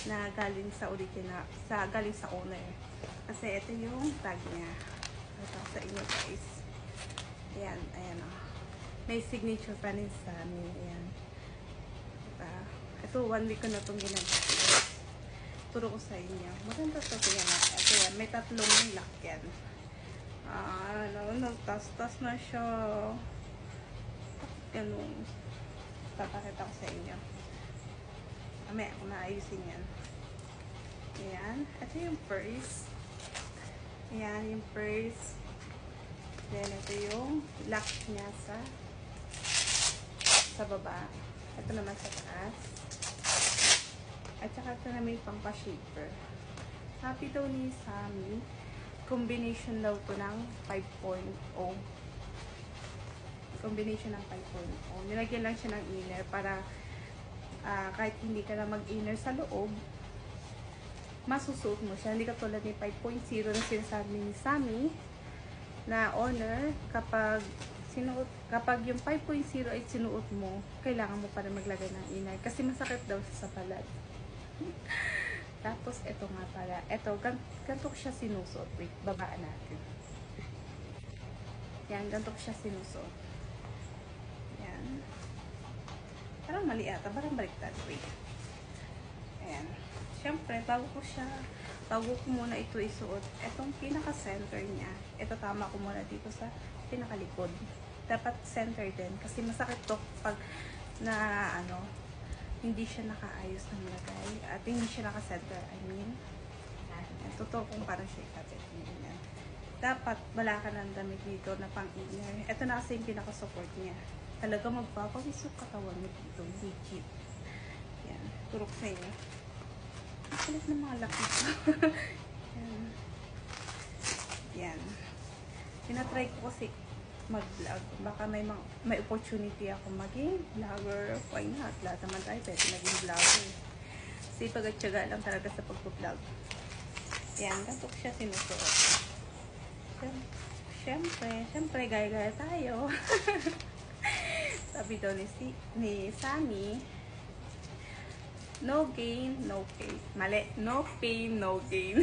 na galing sa original, galing sa owner. Kasi ito yung tag niya. Ito sa inyo guys. Ayan, ayan o. May signature pa rin sa amin. Ayan. Ito, 1 week ko na itong ginagawa. Turo ko sa inyo. Maganda ito. Ayan, ito yan. May tatlong lock yan. Tas na siya. Ganun. Papakita ko sa inyo. Mamaya ako naayusin yan. Ayan. Ito yung purse. Ayan yung purse. Then, ito yung lock niya sa baba. Ito naman sa taas. At saka ito na may pampa-shaper. Happy daw ni Sammy. Combination daw to ng 5.0. Combination ng 5.0. Nilagyan lang siya ng inner para kahit hindi ka na mag-inner sa loob, masusuot mo siya. Hindi ka tulad ni 5.0 na sinasabi ni Sammy na owner, kapag yung 5.0 ay sinuot mo, kailangan mo pa rin maglagay ng inner kasi masakit daw sa palad. Tapos ito nga pala, ito ganito ko siya sinusuot. Wait, babaan natin. Yan, ganito ko siya sinusuot. Yan. Parang mali ata, parang baliktad. Wait. Ayan. Siyempre, bago ko muna ito isuot, itong pinaka-center niya, ito tama ko muna dito sa pinakalikod. Dapat center din, kasi masakit to pag hindi siya nakaayos ng lagay, at hindi siya naka-center. I mean, totoo kung parang siya ikabit. Dapat wala ka ng damit dito na pang-inner. Ito na kasi yung pinaka-support niya. Talaga magpapawis yung katawan mo dito. Legit. Yan. Turok sa inyo. Kulit ng mga laki ko. Yan. Yan. Tinatry ko kasi mag-vlog. Baka may opportunity ako maging vlogger. Why not? Lahat naman tayo pwede maging vlogger. Kasi pag-atsaga lang talaga sa pag-vlog. Yan. Ganito ko siya sinusuot. Siyempre, gaya-gaya tayo. Sabi daw ni Sammy, no gain, no pain. Mali. No pain, no gain.